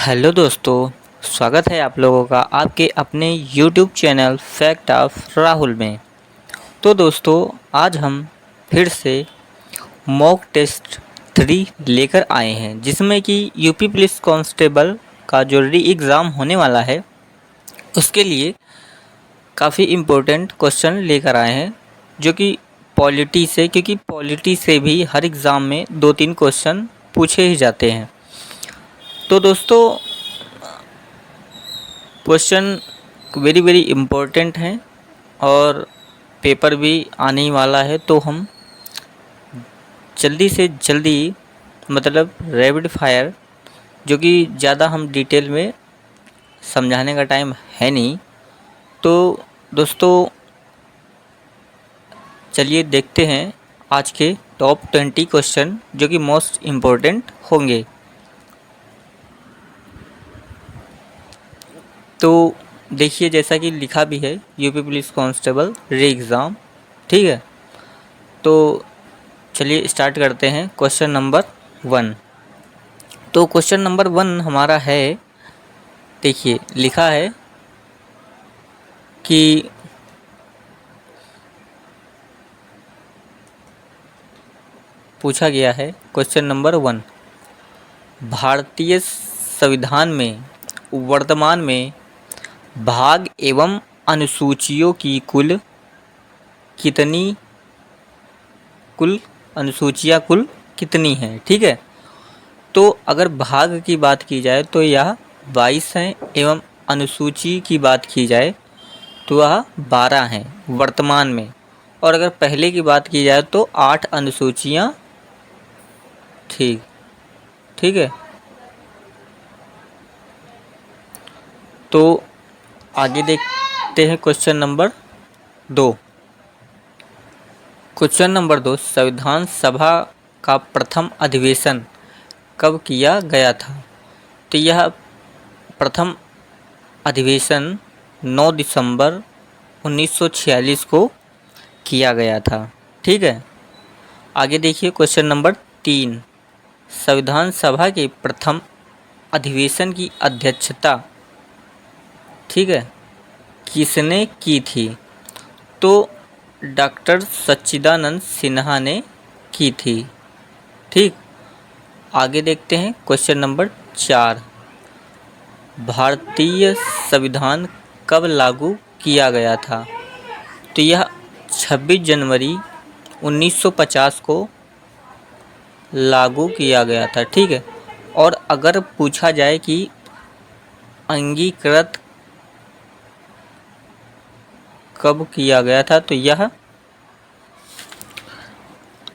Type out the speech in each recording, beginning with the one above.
Hello दोस्तों, स्वागत है आप लोगों का आपके अपने YouTube channel fact of Rahul में। तो दोस्तों, आज हम फिर से मॉक टेस्ट 3 लेकर आए हैं, जिसमें कि यूपी पुलिस कांस्टेबल का जो री एग्ज़ाम होने वाला है उसके लिए काफ़ी इम्पोर्टेंट क्वेश्चन लेकर आए हैं, जो कि पॉलिटी से, क्योंकि पॉलिटी से भी हर एग्ज़ाम में 2-3 क्वेश्चन पूछे ही जाते हैं। तो दोस्तों, क्वेश्चन वेरी वेरी इम्पोर्टेंट हैं और पेपर भी आने ही वाला है, तो हम जल्दी से जल्दी मतलब रैपिड फायर, जो कि ज़्यादा हम डिटेल में समझाने का टाइम है नहीं। तो दोस्तों, चलिए देखते हैं आज के टॉप 20 क्वेश्चन जो कि मोस्ट इम्पोर्टेंट होंगे। तो देखिए, जैसा कि लिखा भी है यूपी पुलिस कांस्टेबल री एग्ज़ाम, ठीक है। तो चलिए स्टार्ट करते हैं क्वेश्चन नंबर 1। तो क्वेश्चन नंबर 1 हमारा है, देखिए लिखा है कि पूछा गया है क्वेश्चन नंबर 1, भारतीय संविधान में वर्तमान में भाग एवं अनुसूचियों की कुल अनुसूचियाँ कुल कितनी हैं, ठीक है। तो अगर भाग की बात की जाए तो यह 22 हैं, एवं अनुसूची की बात की जाए तो वह 12 हैं वर्तमान में। और अगर पहले की बात की जाए तो 8 अनुसूचियाँ ठीक ठीक है। तो आगे देखते हैं क्वेश्चन नंबर 2। क्वेश्चन नंबर 2, संविधान सभा का प्रथम अधिवेशन कब किया गया था? तो यह प्रथम अधिवेशन 9 दिसंबर 1946 को किया गया था, ठीक है। आगे देखिए क्वेश्चन नंबर 3, संविधान सभा के प्रथम अधिवेशन की अध्यक्षता, ठीक है, किसने की थी? तो डॉक्टर सच्चिदानंद सिन्हा ने की थी, ठीक। आगे देखते हैं क्वेश्चन नंबर 4, भारतीय संविधान कब लागू किया गया था? तो यह 26 जनवरी 1950 को लागू किया गया था, ठीक है। और अगर पूछा जाए कि अंगीकृत कब किया गया था, तो यह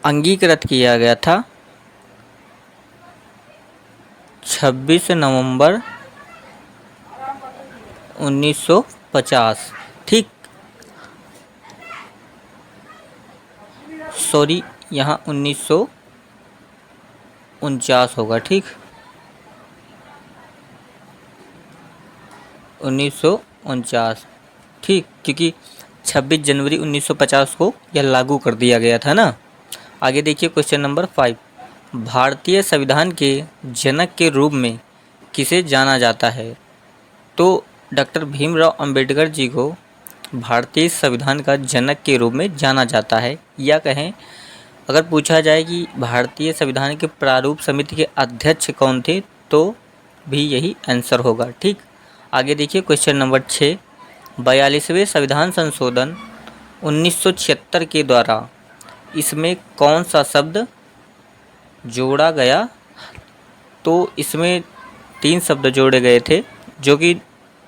अंगीकृत किया गया था 26 नवंबर 1950, ठीक। सॉरी, यहाँ 1949 होगा, ठीक, 1949, ठीक, क्योंकि 26 जनवरी 1950 को यह लागू कर दिया गया था ना। आगे देखिए क्वेश्चन नंबर 5, भारतीय संविधान के जनक के रूप में किसे जाना जाता है? तो डॉक्टर भीमराव अंबेडकर जी को भारतीय संविधान का जनक के रूप में जाना जाता है, या कहें अगर पूछा जाए कि भारतीय संविधान के प्रारूप समिति के अध्यक्ष कौन थे, तो भी यही आंसर होगा, ठीक। आगे देखिए क्वेश्चन नंबर 6, 42वें संविधान संशोधन 1976 के द्वारा इसमें कौन सा शब्द जोड़ा गया? तो इसमें 3 शब्द जोड़े गए थे, जो कि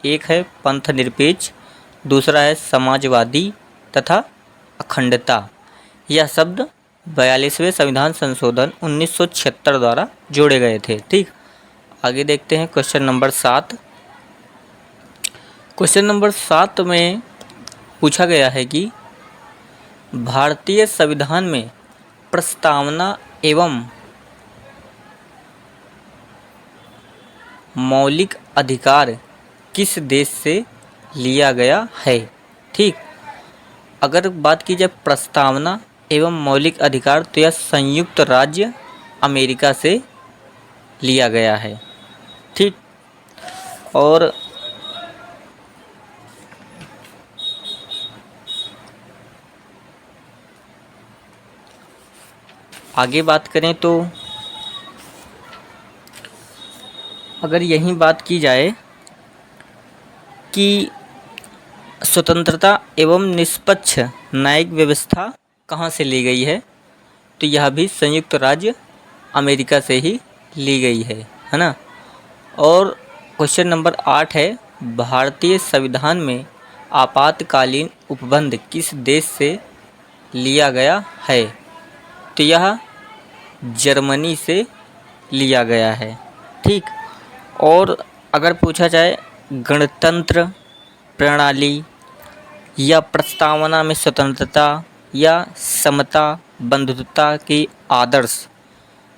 एक है पंथ निरपेक्ष, दूसरा है समाजवादी तथा अखंडता। यह शब्द 42वें संविधान संशोधन 1976 द्वारा जोड़े गए थे, ठीक। आगे देखते हैं क्वेश्चन नंबर 7। क्वेश्चन नंबर 7 में पूछा गया है कि भारतीय संविधान में प्रस्तावना एवं मौलिक अधिकार किस देश से लिया गया है, ठीक। अगर बात की जाए प्रस्तावना एवं मौलिक अधिकार, तो यह संयुक्त राज्य अमेरिका से लिया गया है, ठीक। और आगे बात करें तो अगर यहीं बात की जाए कि स्वतंत्रता एवं निष्पक्ष न्यायिक व्यवस्था कहाँ से ली गई है, तो यह भी संयुक्त राज्य अमेरिका से ही ली गई है ना। और क्वेश्चन नंबर 8 है, भारतीय संविधान में आपातकालीन उपबंध किस देश से लिया गया है, तो यह जर्मनी से लिया गया है। ठीक। और अगर पूछा जाए गणतंत्र प्रणाली या प्रस्तावना में स्वतंत्रता या समता बंधुता की आदर्श,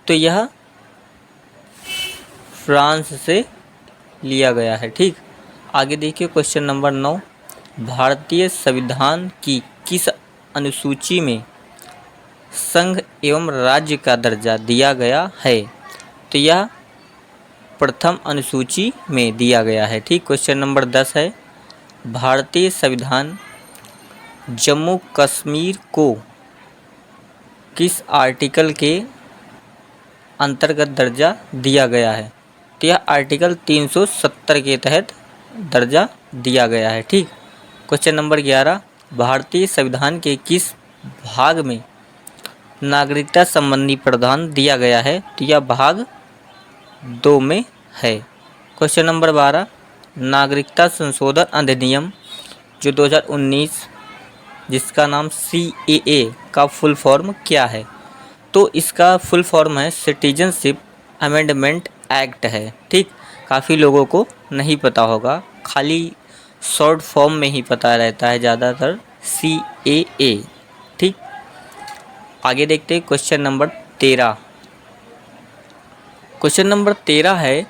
तो यह फ्रांस से लिया गया है। ठीक। आगे देखिए क्वेश्चन नंबर 9, भारतीय संविधान की किस अनुसूची में संघ एवं राज्य का दर्जा दिया गया है, तो यह प्रथम अनुसूची में दिया गया है। ठीक। क्वेश्चन नंबर 10 है, भारतीय संविधान जम्मू कश्मीर को किस आर्टिकल के अंतर्गत दर्जा दिया गया है, तो यह आर्टिकल 370 के तहत दर्जा दिया गया है। ठीक। क्वेश्चन नंबर 11, भारतीय संविधान के किस भाग में नागरिकता संबंधी प्रावधान दिया गया है, तो यह भाग 2 में है। क्वेश्चन नंबर 12, नागरिकता संशोधन अधिनियम जो 2019 जिसका नाम CAA का फुल फॉर्म क्या है, तो इसका फुल फॉर्म है सिटीजनशिप अमेंडमेंट एक्ट है। ठीक। काफ़ी लोगों को नहीं पता होगा, खाली शॉर्ट फॉर्म में ही पता रहता है ज़्यादातर CAA। ठीक। आगे देखते हैं क्वेश्चन नंबर 13। क्वेश्चन नंबर 13 है,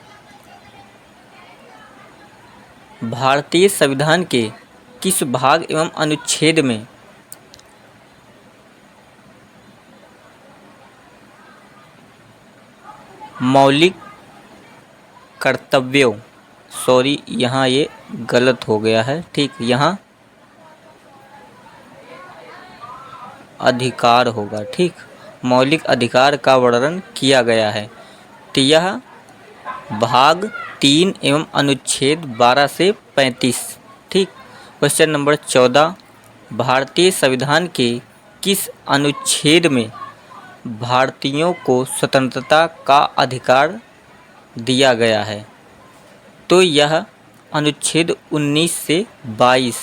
भारतीय संविधान के किस भाग एवं अनुच्छेद में मौलिक कर्तव्यों, सॉरी यहाँ ये गलत हो गया है। ठीक। यहाँ अधिकार होगा। ठीक। मौलिक अधिकार का वर्णन किया गया है, तो यह भाग 3 एवं अनुच्छेद 12 से 35। ठीक। क्वेश्चन नंबर 14, भारतीय संविधान के किस अनुच्छेद में भारतीयों को स्वतंत्रता का अधिकार दिया गया है, तो यह अनुच्छेद 19 से 22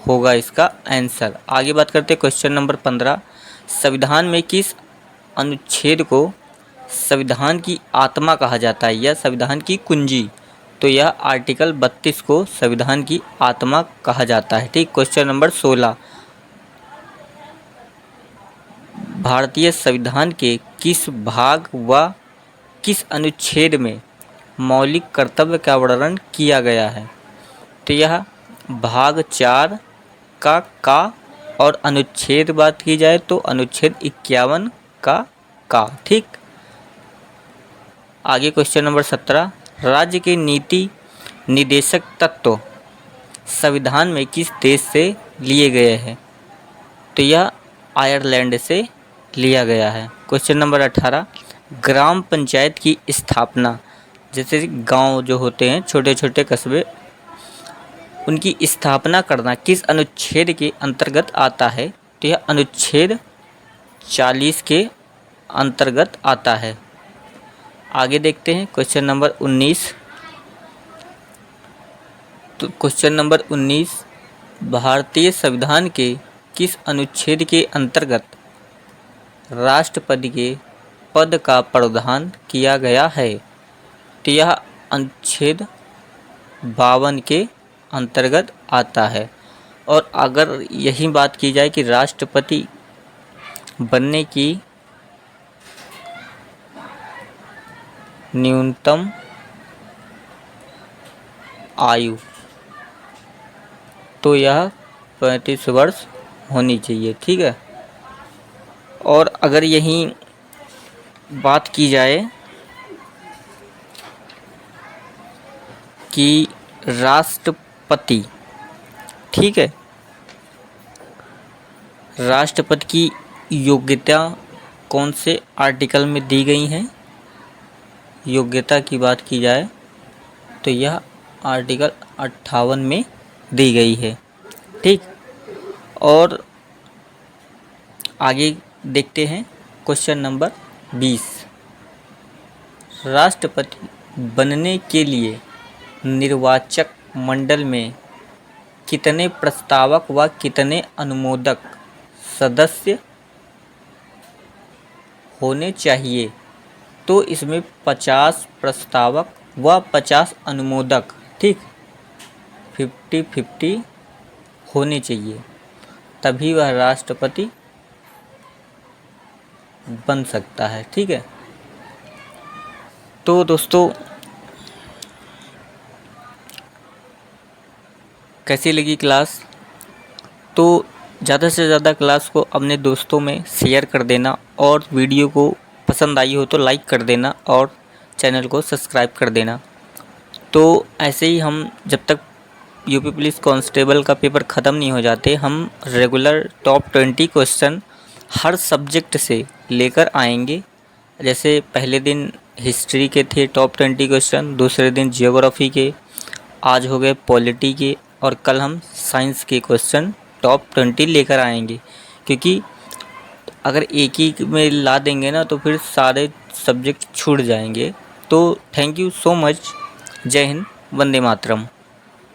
होगा इसका आंसर। आगे बात करते हैं क्वेश्चन नंबर 15, संविधान में किस अनुच्छेद को संविधान की आत्मा कहा जाता है या संविधान की कुंजी, तो यह आर्टिकल 32 को संविधान की आत्मा कहा जाता है। ठीक। क्वेश्चन नंबर 16, भारतीय संविधान के किस भाग व किस अनुच्छेद में मौलिक कर्तव्य का वर्णन किया गया है, तो यह भाग 4 का और अनुच्छेद बात की जाए तो अनुच्छेद 51 का। ठीक। आगे क्वेश्चन नंबर 17, राज्य के नीति निर्देशक तत्व संविधान में किस देश से लिए गए हैं, तो यह आयरलैंड से लिया गया है। क्वेश्चन नंबर 18, ग्राम पंचायत की स्थापना, जैसे गांव जो होते हैं छोटे छोटे कस्बे, उनकी स्थापना करना किस अनुच्छेद के अंतर्गत आता है, तो यह अनुच्छेद 40 के अंतर्गत आता है। आगे देखते हैं क्वेश्चन नंबर 19। तो क्वेश्चन नंबर 19, भारतीय संविधान के किस अनुच्छेद के अंतर्गत राष्ट्रपति के पद का प्रावधान किया गया है, तो यह अनुच्छेद 52 के अंतर्गत आता है। और अगर यही बात की जाए कि राष्ट्रपति बनने की न्यूनतम आयु, तो यह 35 वर्ष होनी चाहिए। ठीक है। और अगर यहीं बात की जाए कि राष्ट्रपति, ठीक है, राष्ट्रपति की योग्यता कौन से आर्टिकल में दी गई हैं? योग्यता की बात की जाए तो यह आर्टिकल 58 में दी गई है, ठीक। और आगे देखते हैं क्वेश्चन नंबर 20। राष्ट्रपति बनने के लिए निर्वाचक मंडल में कितने प्रस्तावक व कितने अनुमोदक सदस्य होने चाहिए? तो इसमें 50 प्रस्तावक व 50 अनुमोदक, ठीक, 50-50 होने चाहिए, तभी वह राष्ट्रपति बन सकता है, ठीक है। तो दोस्तों, कैसी लगी क्लास? तो ज़्यादा से ज़्यादा क्लास को अपने दोस्तों में शेयर कर देना, और वीडियो को पसंद आई हो तो लाइक कर देना और चैनल को सब्सक्राइब कर देना। तो ऐसे ही हम जब तक यूपी पुलिस कांस्टेबल का पेपर ख़त्म नहीं हो जाते, हम रेगुलर टॉप 20 क्वेश्चन हर सब्जेक्ट से लेकर आएंगे। जैसे पहले दिन हिस्ट्री के थे टॉप 20 क्वेश्चन, दूसरे दिन जियोग्राफी के, आज हो गए पॉलिटी के, और कल हम साइंस के क्वेश्चन टॉप 20 लेकर आएंगे। क्योंकि अगर एक ही में ला देंगे ना तो फिर सारे सब्जेक्ट छूट जाएंगे। तो थैंक यू सो मच। जय हिंद, वंदे मातरम।